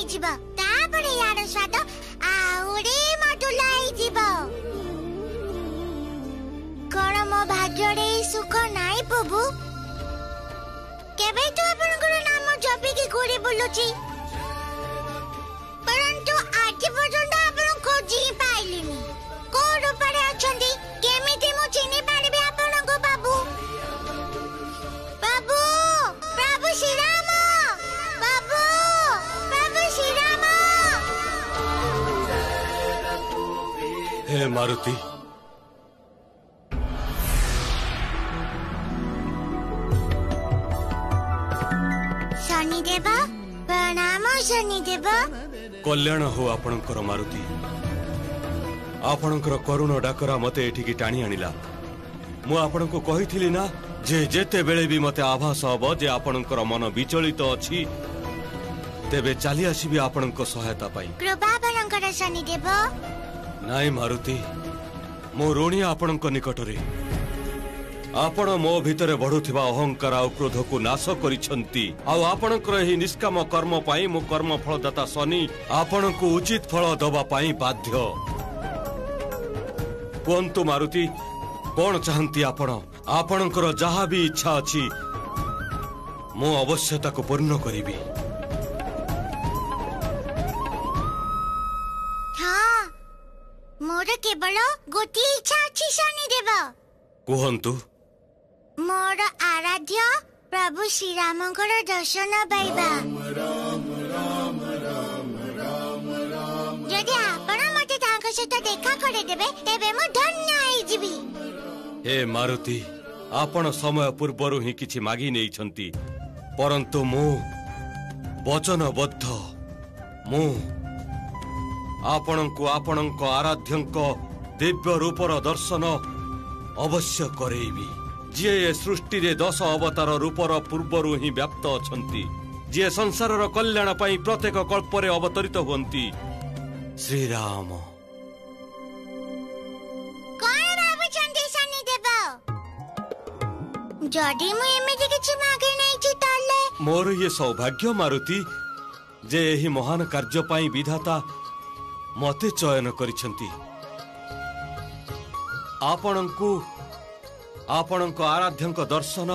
ହେଇଯିବ ତାପରେ ୟାର ସ୍ୱାଦ ଆହୁରି ମଧୁର ହେଇଯିବ। କଣ ମୋ ଭାଗ୍ୟରେ ସୁଖ ନାହିଁ ପ୍ରଭୁ? କେବେ ତ ଆପଣଙ୍କର ନାମ ଜପିକି ଘୁରି ବୁଲୁଛି, ପରନ୍ତୁ ଆଜି ପର୍ଯ୍ୟନ୍ତ ଆପଣ ଖୋଜି ପାଇଲିନି। କୋଉ ରୂପରେ ଅଛନ୍ତି? କେମିତି ମୁଁ ଚିହ୍ନି ପାରିବି ଆପଣଙ୍କୁ ବାବୁ? ବାବୁ, ପ୍ରଭୁ ଶ୍ରୀରାମ, ବାବୁ, ପ୍ରଭୁ ଶ୍ରୀରାମ। हे मारुति, शनिदेव प्रणाम। शनिदेव कल्याण हो आपणकर मारुति। आपणकर करुण डाकरा मते एठिकी टाणी आनिला। मु आपणको कहिथिली ना जे जेते बेले भी मते आभास हबो जे आपणकर मन विचलित अछि, तेबे चली आसीबी आपणको सहायता पाई। कृपा आपणकर शनिदेव। नाई मारुति, मो ऋणी आपणको निकटरे। आपण मो भितरे बढ़ुथिबा अहंकार और क्रोध को नाश करिसंती। आपणकर एही निष्काम कर्म पाई मो कर्म फलदाता शनि आपणको उचित फल दबा पाई बाध्य। कुहंतु मारुति, कौन चाहती आपण? आपणकर जहा भी इच्छा अछि मो अवश्य ताको पूर्ण करिबी। हाँ, मोर केवल गोटी इच्छा अछि शनिदेव। कुहंतु। मोर आराध्य प्रभु श्रीरामकर दर्शन पाइबा। जदि आपण मते तांक सहित देखा करे देबे तेबे मु धन्य होई जिबी। हे मारुति, आपण समय पूर्वरु ही किछि मागी नै छंती, परंतु मु वचनबद्ध। मु आपणको आपणको आराध्यंको दिव्य रूपर दर्शन अवश्य करेबी। जी ए सृष्टि रे 10 अवतार रूपर पूर्वरु ही व्याप्त अछंती, जी संसारर कल्याण पाई प्रत्येक कल्परे अवतरित हुंती। श्रीराम। कोन बाबू चंदी शनिदेव? जदि मु एमिति किछि मागे नै छि ताले मोर ये सौभाग्य मारुति जे एही महान कार्य पाई विधाता मते चयन करिसंती। आपणको आपणको आराध्यंको दर्शन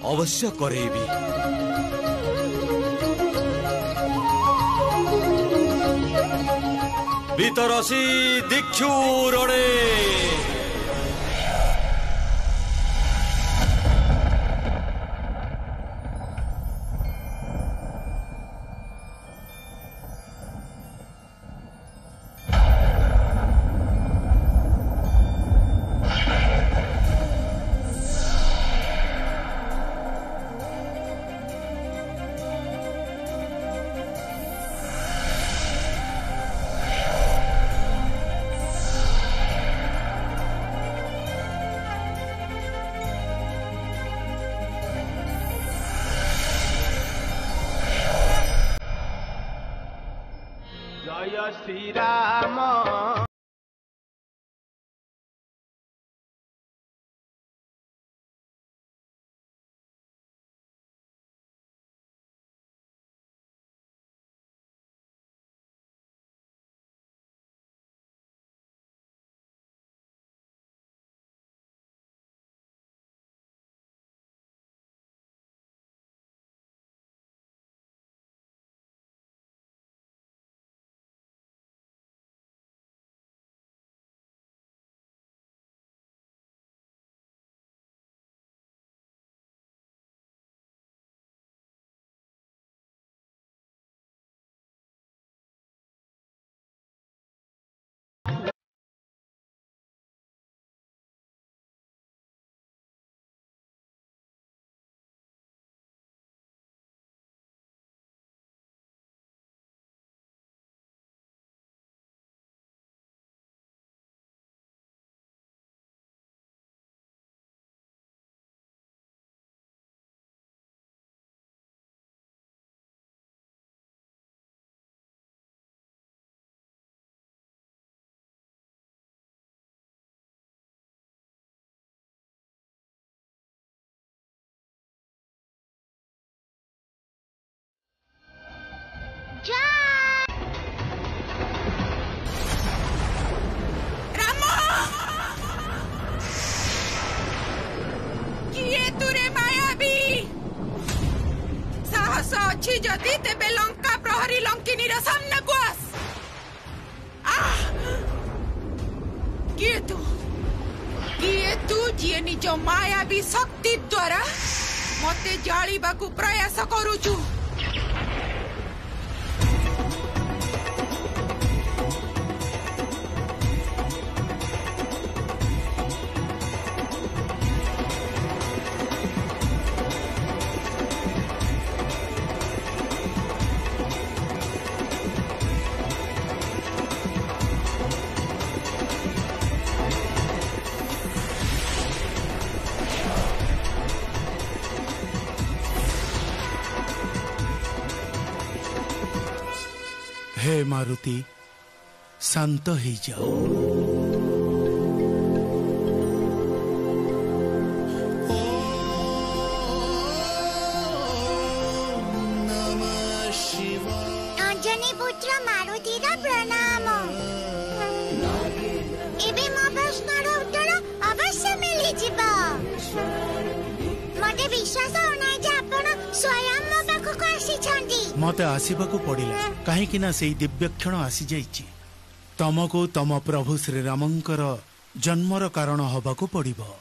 अवश्य करेबी। वितरसी दीक्षु रणे। जय श्री राम। जदि तेबे लंका प्रहरी लंकिनी रा सामना को आस। किए तू जी निज मायावी शक्ति द्वारा मते जालिबा को प्रयास करूचु। हे मारुति शांत ही जाओ। अंजनी पुत्र मारुति रा प्रणाम। एबे मो प्रश्नर उत्तर अवश्य मिली जिबा। मते विश्वास होना जे आपण स्वयं मो पाखको आसी छंदी। मते आसीबाकू पड़िला कहीं ना से दिव्यक्षण आसी जाइछि। तमको तम प्रभु श्री रामंकर जन्मर कारण हबाकू पड़िबो।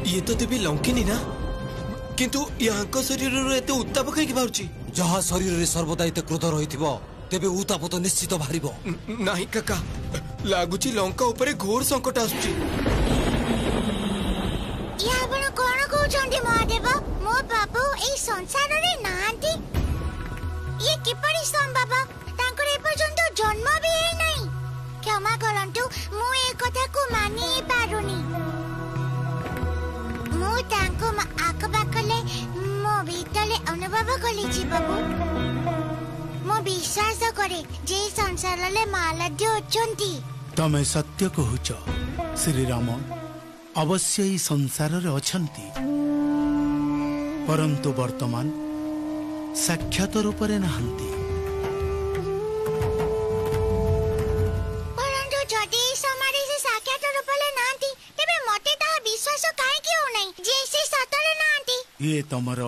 ये तो देवी लंकिनी ना, किंतु यहाँ शरीर एते उत्ताप कहीं बाहर जहाँ शरीर रे सर्वदा एते क्रोध रही तेबे उत्ताप तो निश्चित बाहर। नहीं काका, लगुच लंका उपरे घोर संकट आसुची। या आपण कोन कहउछंती महादेव? मो बाबू ए संसार रे नांती। ये किपरि संभव? तांकर ए पर्यंत जन्म भी हे नहीं। क्षमा करंतु, मु ए कथा को मानि पारुनी। मु तांको आकबाकले मो भीतले अनुभव कलिछि बाबू। मो विश्वास करे जे संसार ले मालद्य अछंती। तमे सत्य कहूच श्री राम अवश्य ही संसार रे अछंती, परंतु वर्तमान साक्षात रूप रे नहंती। परंतु जदि समारे से साक्षात रूप ले नांती तेबे मते ता विश्वास काहे कि हो नहीं जे से सतरे नांती। ये तमर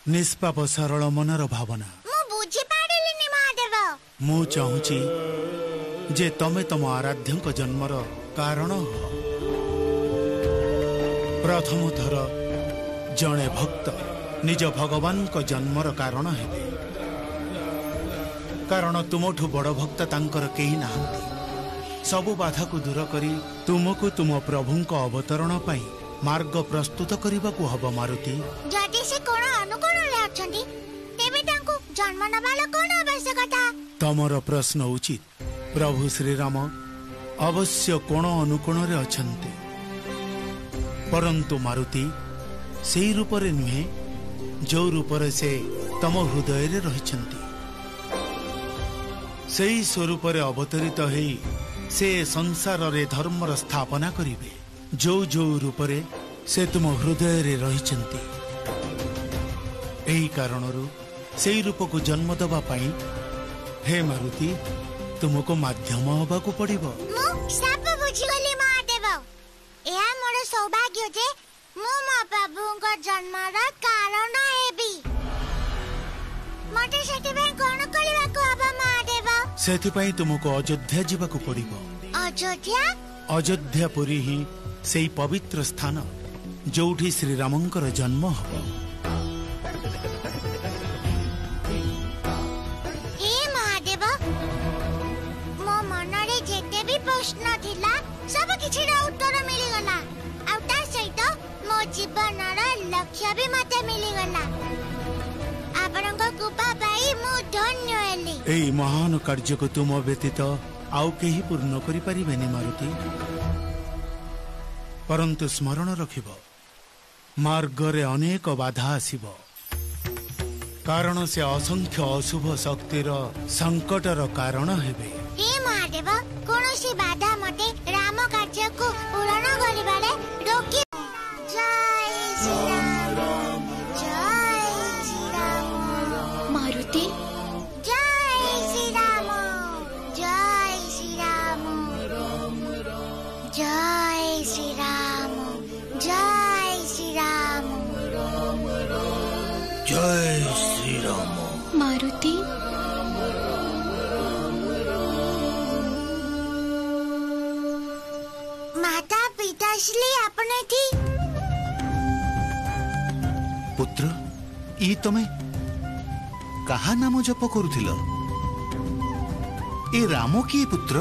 निष्पाप सरल मनर भावना मु बुझी पाडिलिनी महादेव। मु चाहूची जे तमे तम आराध्यक जन्मर कारण हो। प्रथम थर जणे भक्त निज भगवान को जन्मर कारण हेबे, कारण तुमठु बड़ भक्त तांकर केही नाहंती। सबु बाधा को दूर करी तुमको तुम प्रभुंक अवतरण पाई मार्ग प्रस्तुत करबाकू हब मारुति। जदि से कोन अनुकोण ले अछंती तेबे तांको जन्म नबाला कोन आवश्यकता? तमर प्रश्न उचित। प्रभु श्री राम अवश्य कोण अनुकोण रे अछंती, परंतु मारुति सेई रूप रे नुहे जो रूप रे से तम हृदय रे रहिछंती। सेई स्वरूप रे अवतरित हेई से संसार रे धर्मर स्थापना करिवे। जो जो रूप रे से तुम हृदय रे रहिछंती। एही कारणरु सेई रूप को जन्म दबा पाई हे मारुति तुमको माध्यम हबाकू पड़िबो। मु सब बुझी गली महादेव। एहा मोर सौभाग्य जे मु मो बाबूंक जन्मर कारण हेबी। मते सेतिबे कोन करिबाकू हबो महादेव? सेथिपाई तुमको अयोध्या जीवाकू पड़िबो। अयोध्या? अयोध्या पुरी ही सेई पवित्र स्थान जोठी श्री रामंकर जन्म हबो। हे महादेव, मो मनरे जेते भी प्रश्न थिला सब किछि रा उत्तर मिली गला। आ ता सहित मो जीवनर लक्ष्य भी मते मिली गला। आपनक कृपा पाई मु धन्य हेली। एई महान कार्य को तुम व्यतीत आउ केही पूर्ण करि परिबेनी मारुति। परंतु स्मरण रखिब मार्ग रे अनेक बाधा आसीबो। कारण से असंख्य अशुभ शक्तिर संकटर कारण हेबे। हे महादेव कौनसी बाधा मते राम कार्य को पूर्ण करिबारे रोकी। जय श्री राम जय श्री राम। मारुति जय श्री राम जय श्री राम जय श्री राम जय श्री राम जय श्री राम। मारुति माता पिताश्री अपने थी। पुत्र ई तमे कहा नाम जप करुथिल? ए राम किए पुत्र?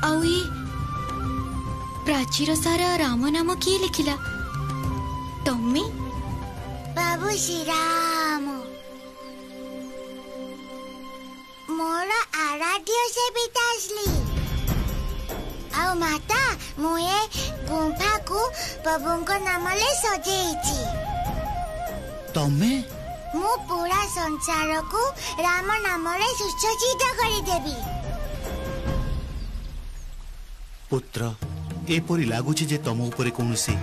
आउ ए प्राचीर सारा राम नाम किए लिखिला? तम्मे? बाबू श्री राम मोर आराध्य से पिताश्री। आउ माता मुए गुंफा को बाबूंको नामले सजेइची। तमे मु पूरा संसार को राम नामले सुसज्जित करी देबी। पुत्र एपरि लागुछि जे तम उपरे कोनोसी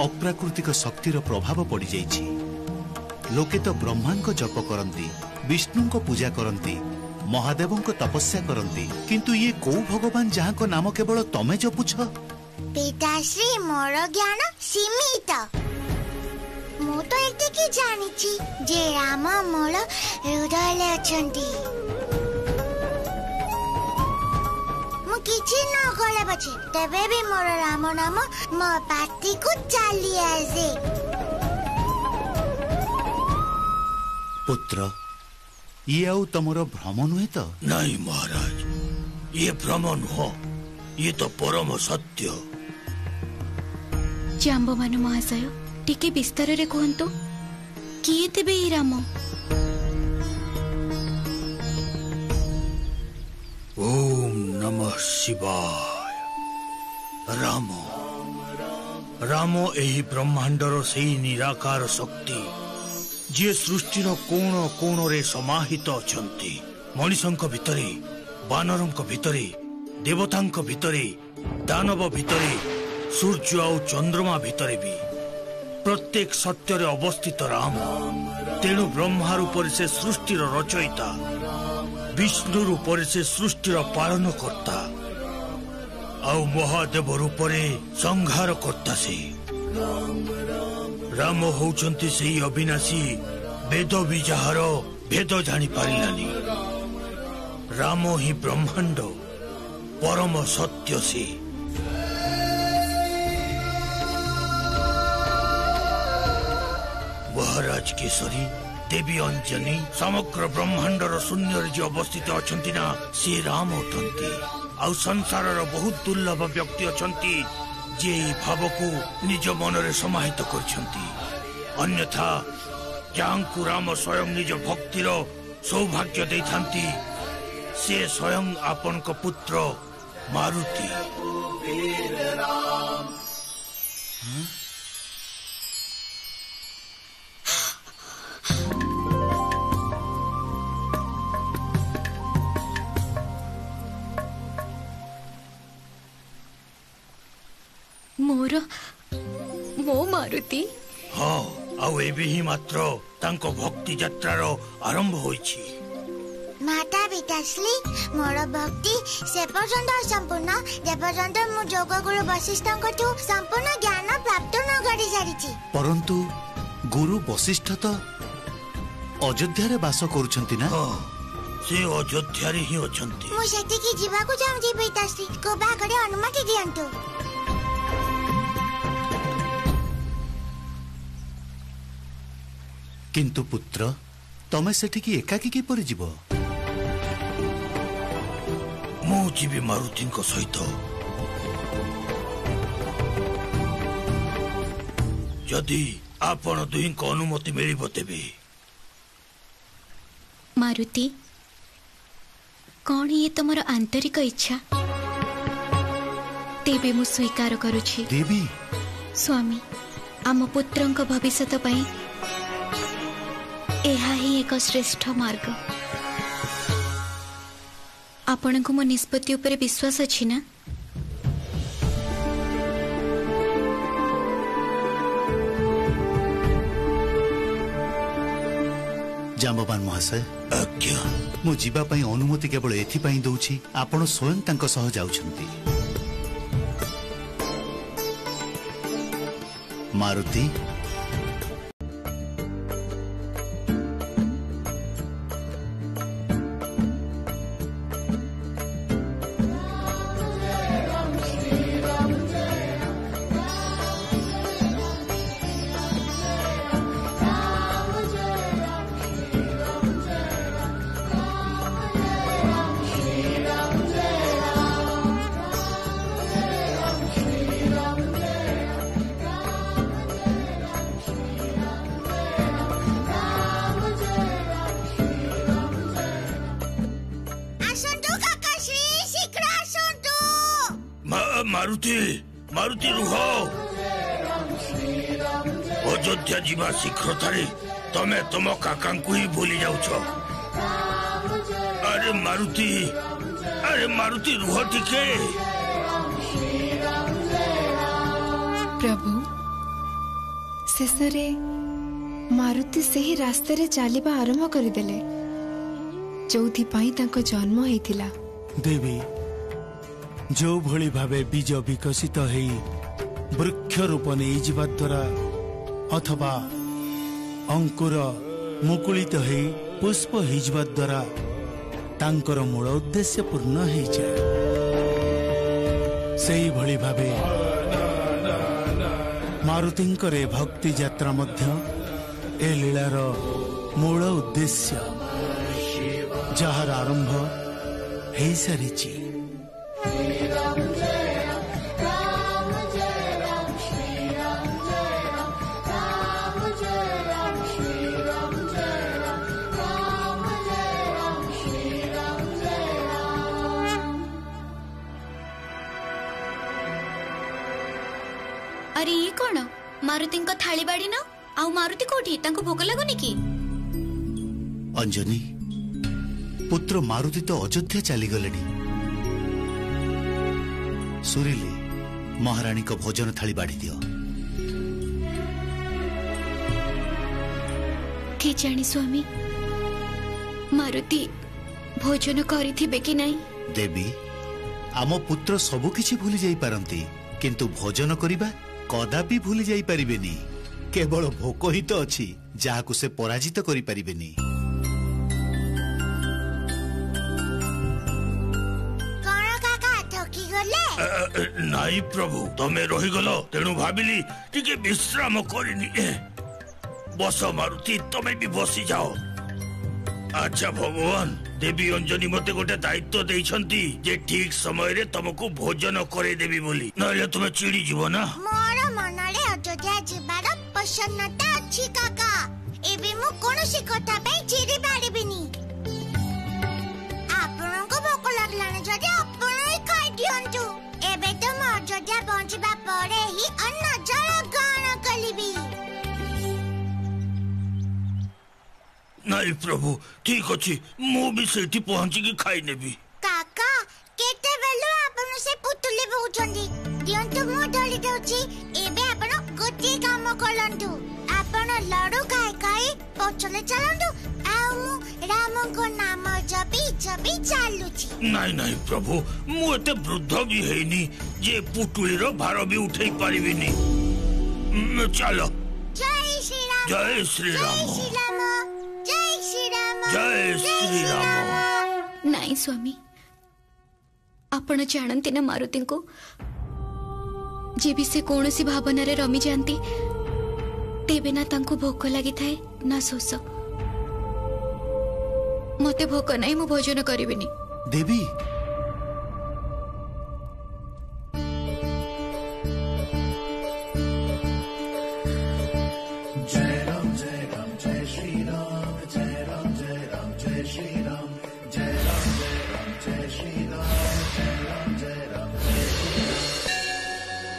अप्राकृतिक शक्तिर प्रभाव पड़ी जाइछि। लोके तो ब्रह्मा को जप करंती, विष्णु को पूजा करंती, महादेव को तपस्या करंती, किंतु ये को भगवान जहाँ को नाम केवल तमे जपुछ? पिताश्री मोर ज्ञान सीमित। मु तो एतिकी जानिछि जे राम मोर हृदय अछंती। मु किछि न कले बचे तबे भी मोर राम नाम मो पाटी को चाली आसे। पुत्र ये आउ तमर भ्रम नुहे तो? नहीं महाराज ये भ्रम नुह, ये तो परम सत्य। जाम्बवान महाशय टिके विस्तार रे कहंतु किए तेबे ई राम? ओम नमः शिवाय। राम राम एही ब्रह्मांडर सेही निराकार शक्ति जे सृष्टिर कोण कोण रे समाहित अछंती। मनिषंक भितरे, बानरंक भितरे, देवतांक भितरे, दानव भितरे, सूर्य और चंद्रमा भितरे भी प्रत्येक सत्य रे अवस्थित राम। तेणु ब्रह्मा रूप से सृष्टिर रचयिता, विष्णु रूप से सृष्टिर पालन कर्ता आउ महादेव रूप संहार कर्ता से। राम होउचंती सेही अविनाशी वेद भी जार भेद जानी पारिलानी। राम ही ब्रह्मांड परम सत्य से। महाराज केशरी, देवी अंजनी समग्र ब्रह्मांडर शून्य जो अवस्थित अछंती ना से राम उठंती। आउ संसार बहुत दुर्लभ व्यक्ति अछंती जे भाव को निज मन रे समाहित करछंती। अन्यथा जांकु राम स्वयं निज भक्तिर सौभाग्य देथांती से स्वयं आपन को पुत्र मारुति। मोर मो मारुति। हाँ आउ एबे ही मात्र तांको भक्ति यात्रार आरंभ होइछि। माता पिताश्री मोर भक्ति से पर्यंत संपूर्ण जे पर्यंत मु जोग गुरु वशिष्ठंक ठू संपूर्ण ज्ञान प्राप्त न करि सारिछि। परंतु गुरु वशिष्ठ तो अयोध्या रे वास करूछंती ना? हाँ से अयोध्या रे ही अछंती। मु सेठी की जीवा को चाहूछि पिताश्री को बागरे अनुमति दियंतु। किंतु पुत्र तमे सेठी की एकाकी की परि जीव? मु जीवी मारुति सहित। जदि आपण दुही को अनुमति मिलिब तेबे। मारुति कौन ये तुमर आंतरिक इच्छा? तेबे मु स्वीकार करुछि। देवी स्वामी आम पुत्रंक भविष्यत पई एहा ही एक श्रेष्ठ मार्ग। आपण को मो निष्पत्ति उपरे विश्वास अछि ना? जाम्बवान महाशय, आज्ञा मु जीवा पई अनुमति केवल एथि पई दउछि आपण स्वयं तांको सह जाउछंती। मारुति, मारुति मारुति रुह अयोध्या जीवा शीघ्रतारे तमे तुम काका को ही भूली जाउछ। अरे मारुति रुह टिके। प्रभु शेषरे मारुति से ही रास्ते रे चलिबा आरंभ करदेले जोथि पई तांको जन्म हेतिला। देवी जो भली भावे बीज विकसित हेई वृक्ष रूप नहीं जीवा द्वारा अथवा अंकुर मुकुलित हेई पुष्प होइजवा द्वारा तांकर मूल उद्देश्य पूर्ण हो जाए, सेही भली भावे मारुतिंकर भक्ति यात्रा मध्य ए लीलार मूल उद्देश्य जहार आरंभ हो सारी। अरे ये कौन मारुति थाली बाड़ी न आउ मारुति कोठी तांको भोक लागुनी कि? अंजनी पुत्र मारुति तो अयोध्या चली गलेनी। सुरीली महारानी को भोजन थाली बाड़ी दियो। के जानी स्वामी मारुति भोजन करिथिबे कि नहीं? देवी आम पुत्र सबु किछि भूली जाई पारंती किंतु भोजन करिबा कदापि भूली जाई परिबेनी। केवल भोक ही तो अछि जाहाकु से पराजित करि परिबेनी। नाई प्रभु तमे रही गलो तेणु भाबिली टिके विश्राम करिनी। बस मारुति तमे भी बसी जाओ। अच्छा भगवान देवी अंजनी मते गोटे दायित्व देइछंती जे ठीक समय रे तुमको भोजन करे देबी बोली, नले तुमे चिड़ी जीव ना। मोर मनरे अयोध्या जीवार प्रसन्नता अछि काका। एबे मु कोनोसी कथा पे चिड़ी पारिबिनी। आपनको भोक लागलाने जदि आपण ही खाइ दियंतु। एबे तो मु अयोध्या पहुंचबा परे ही अन्न जल गान कलिबी। नहीं प्रभु ठीक अछि मु भी सेठी पहुंची की खाई नेबी। काका केते बेलु आपण से पुतले बहुचंदी दियंतु मु डली दउची। एबे आपण गोटी काम करलंतु। आपण लडू खाइ खाइ पछले चलंतु आ मु राम को नाम जपी जपी चालुची। नहीं नहीं प्रभु मु एते वृद्ध भी हेनी जे पुतुली रो भार भी उठै परिबिनी। चलो जय श्री राम जय श्री राम जय श्री राम जय श्री राम जय श्री राम। नहीं स्वामी आपण जानते ना मारुति को जे भी से कौनसी भावना रे रमी जानती तेबे ना तांको भोक लगी थाए ना शोष। मते भोक नहीं मु भोजन करिबिनी। देवी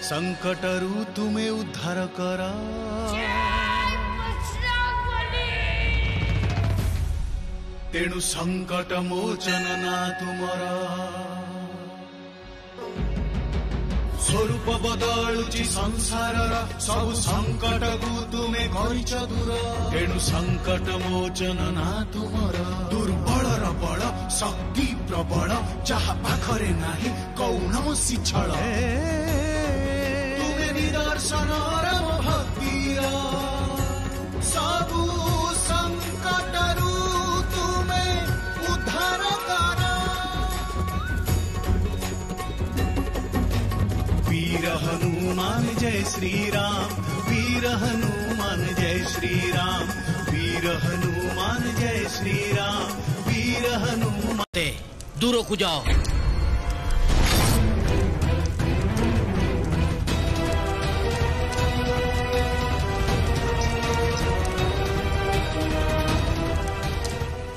संकटरू तुम्हें उद्धार कर तेणु संकट मोचन ना तुमर स्वरूप बदलुची संसार सब संकट को तुम्हें करिछ दूर तेणु संकट मोचन ना तुमर दुर्बल बल शक्ति प्रबल जहा पाखरे नाही कौनसी छल तुम्हें निदर्शन भक्ति सबु संकटरू वीर हनुमान जय श्री राम वीर हनुमान जय श्री राम वीर हनुमान जय श्री राम वीर हनुमान दूर को जाओ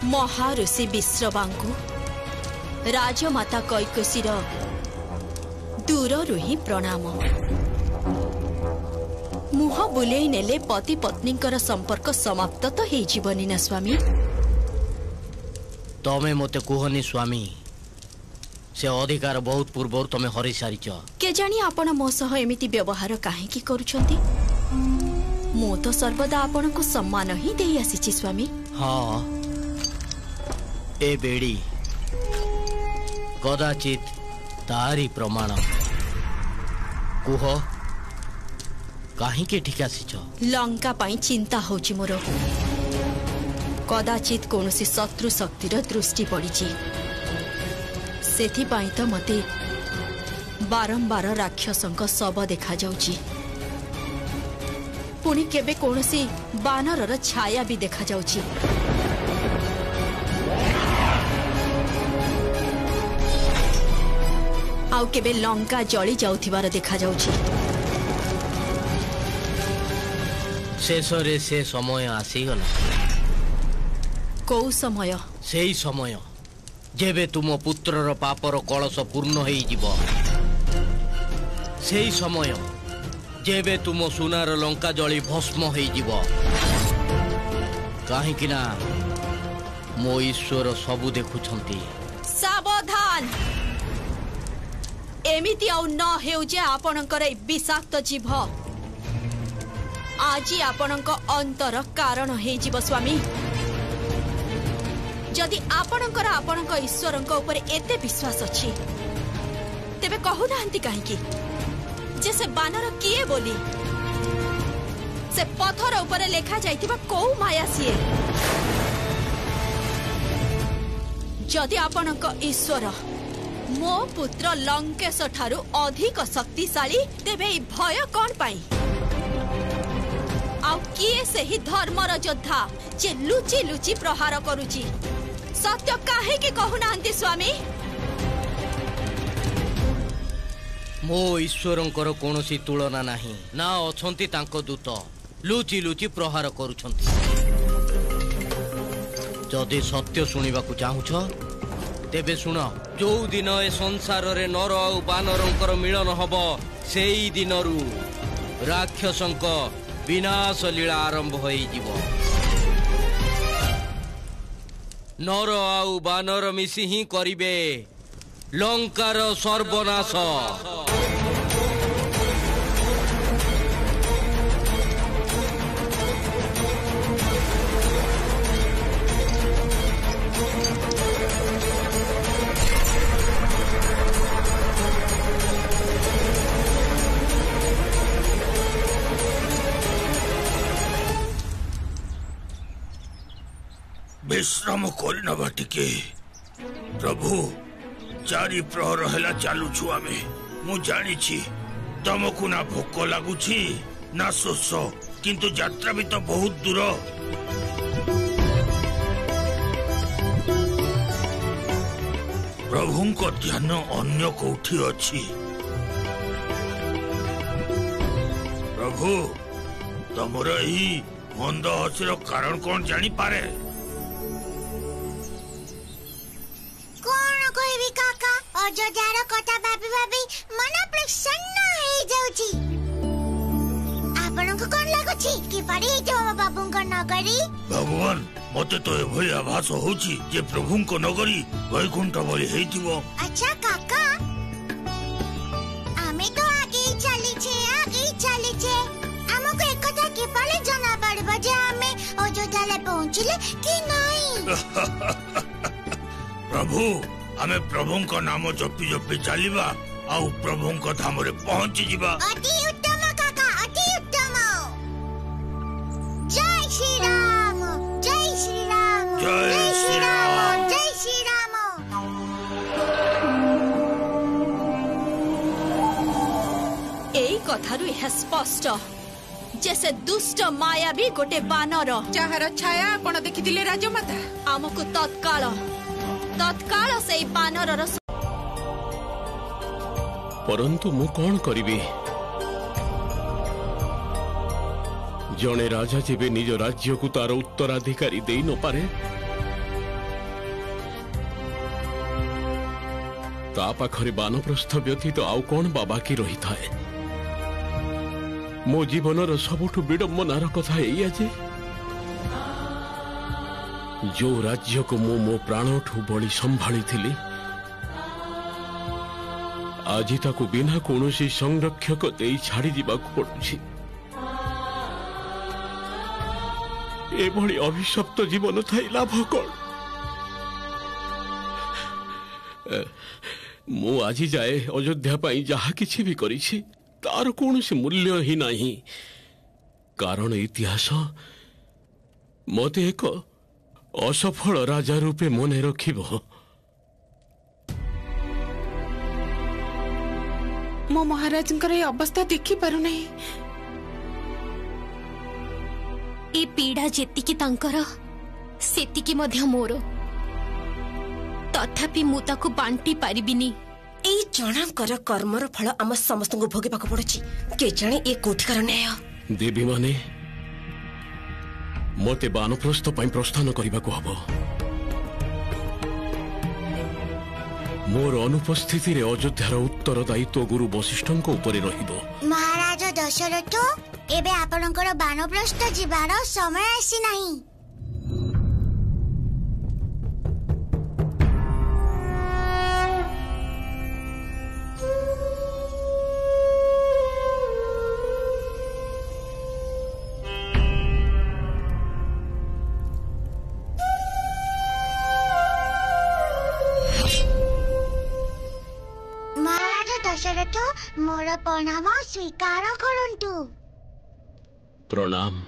महाऋषि विश्रवांकु राजमाता कैकसीर दूररू ही प्रणाम मुह बुलेई नेले पति पत्नीकर संपर्क समाप्त तो हे जीवनी ना स्वामी तमे मते कुहनी स्वामी से अधिकार बहुत पूर्व तमे हरि सारिच के जानी आपण मो सह एमिति व्यवहार काहे की करूछंती मो तो सर्वदा आपण को सम्मान ही देई आसीची स्वामी हाँ ए बेड़ी कदाचित तारी प्रमाण कुह काहे ठीक आसीच लंका पाई चिंता होची मोर कदाचित कोनोसी शत्रु शक्तिर दृष्टि पड़ीची सेथि पाई तो मते बारंबार राक्षसंक शव देखा जाउची पुणी केबे कोनोसी बानरर छाया भी देखा जाउची आउ केबे लंका जली जाउथिबार देखा जाउची शेषरे से समय आसीगला कौ समय सेई समय जेबे तुम पुत्रर पापर कलश पूर्ण होई जिवो सेई समय जेबे तुम सुनार लंका जली भस्म होई जिवो काहे कि ना मो ईश्वर सबु देखुछंती सावधान एमिति आउ न हेउ जे आपणकर विषाक्त जीव आजी आपणक अंतर कारण हे जीव स्वामी जदि आपणकर आपणक ईश्वरंक ऊपर एते विश्वास अछि तेबे कहू नांती काहे की जे से बानर किए बोली से पत्थर ऊपर लेखा जाइतिबा को माया सिए जदि आपणक ईश्वर मो पुत्र लंकेश ठारू अधिक शक्तिशाली तेबे भय कौन पाई आउ किए से ही धर्मर योद्धा जे लुचि लुचि प्रहार करुची सत्य काहे के कहू नांती स्वामी मो ईश्वरंकर कोनोसी तुलना नाही ना अछंती तांको दूत लुचि लुचि प्रहार करूछंती जदि सत्य सुनिबा को चाहुछ तेबे सुन जो दिन ए संसार रे नर आ बानरंकर मिलन हब सेई दिनरू राक्षसंक विनाश लीला आरंभ होई जीवो नर आउ बानर मिसी ही करिबे लंकार सर्वनाश विश्राम करना टिके प्रभु चारि प्रहर है चलुछु आमे मु जानी तुमको ना भोक लगुची ना शोष किंतु यात्रा भी तो बहुत दूर प्रभु को ध्यान अन्य कौठी अच्छी प्रभु तमर ही मंद हसर कारण कौन जानी पारे कौन कहबी काका अयोध्यार कथा भाबी भाबी मन प्रसन्न हे होची आपनको कौन लागुची कि पड़ी जो बाबू को नगरी भगवान मते तो एभली आभास होची जे प्रभु को नगरी वैकुंठ भली हेतिबो। अच्छा काका आमे तो आगे चली छे हमको एक कथा के पले जना पड़बो जे आमे अयोध्या ले पहुंचले कि नहीं। प्रभु आमे प्रभु को नाम जपी जपी चलीबा आउ प्रभु को धाम रे पहुंची जीवा। अति उत्तम काका अति उत्तम। जय श्री राम जय श्री राम जय श्री राम जय श्री राम। एई कथारु यह स्पष्ट जैसे दुष्ट माया भी गोटे बानर जार छाया आपण देखिथिले राजमाता आमको तत्काल से बानर परंतु मु कौन करिबी जने राजा जेबे निज राज्य को तार उत्तराधिकारी देई न पारे ता पाखरे बानप्रस्थ व्यतीत आउ कौन बाबा की रही थाए। मो जीवनर सबुठु विडंबनार कथा एया जे जो राज्य को मो प्राणठु बड़ी संभाली थिली आज ताकू बिना कौनसी संरक्षक दे छाड़ी जीवाकू पड़ुछि। एभली अभिशप्त जीवन थाई लाभ कौन मु आज जाए अयोध्या पाई जहा किछि भी करिछि तार कौनसी मूल्य ही नहीं कारण इतिहास मते एक असफल राजा रूपे मने रखिबो। मो महाराजंकर ये अवस्था देखि पारु नहीं। ए पीड़ा जेतिकी तांकर सेतिकी मध्य मोर तथापि मु ताकू बांटी पारिबिनी। एई जणांकर कर्मर फल आम समस्त को भोगिबाक पड़ुछि के जाने ए कोठिकार न्याय। देवी माने मते बानप्रस्थ पई प्रस्थान करिबाकू हबो। मोर अनुपस्थिति रे अयोध्यार उत्तरदायित्व गुरु वशिष्ठंक उपरे रहिबो। महाराज दशरथ एबे आपनकर बानप्रस्थ जीवार समय आसी नहीं। दशरथ मोर प्रणाम स्वीकार करंतु। प्रणाम।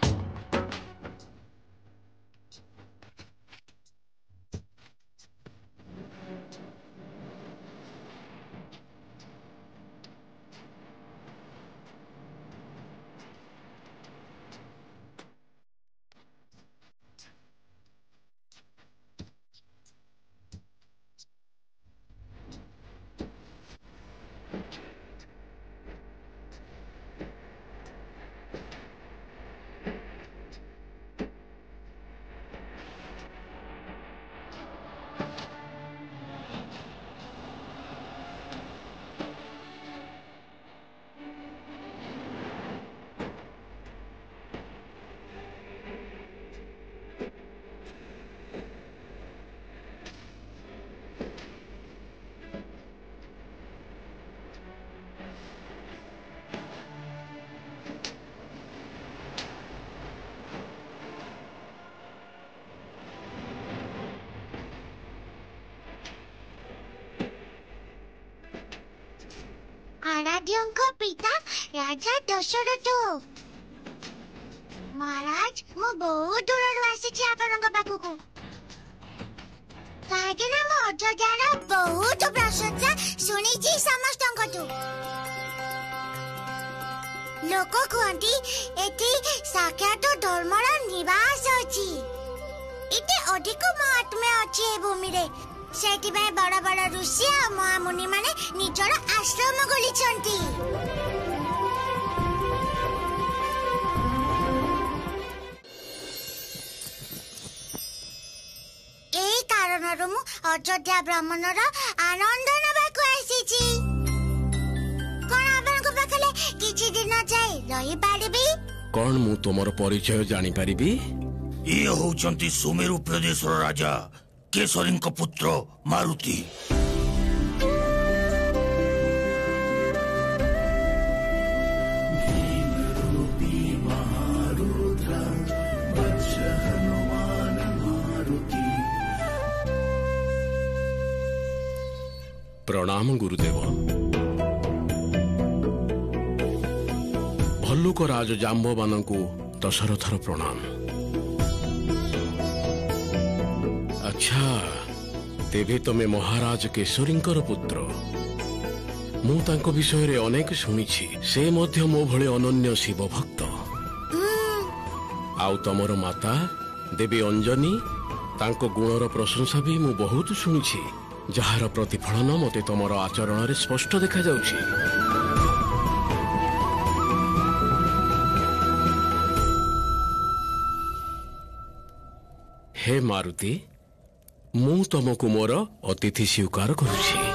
आराध्यंक पिता राजा दशरथ महाराज मो बहुत दूर आसी आपनक पाखकु काहे ना मो अयोध्यार बहुत प्रशंसा सुनिछि समस्तंकटु। लोक कहती एठी साक्षात धर्मर निवास अछि इते अधिक महात्म्य अछि ए भूमि रे सेठी में बड़ा बड़ा ऋषि और महामुनि माने निजर आश्रम गलिछंती। एई कारणरु मु अयोध्या ब्राह्मणर आनंद नबाकु आसीछि। कोन आपनको पाखले रही पारिबी कौन मु तुमर परिचय जानी पारिबी ये होचंती सुमेरु प्रदेशर राजा केशरीଙ୍କ पुत्र मारुति प्रणाम गुरुदेव भल्लुक राज जाम्बवान को दशरथर प्रणाम अच्छा तेबे तमे महाराज केशरींकर पुत्र मु तांको विषय रे अनेक सुनिछि से मध्य मो भले अनन्य शिव भक्त आउ तमर माता देवी अंजनी तांको गुणर प्रशंसा भी मु बहुत सुनिछि जार प्रतिफलन मते तमर आचरण रे स्पष्ट देखा जाउछि हे मारुति मु तुमको मोर अतिथि स्वीकार करुछि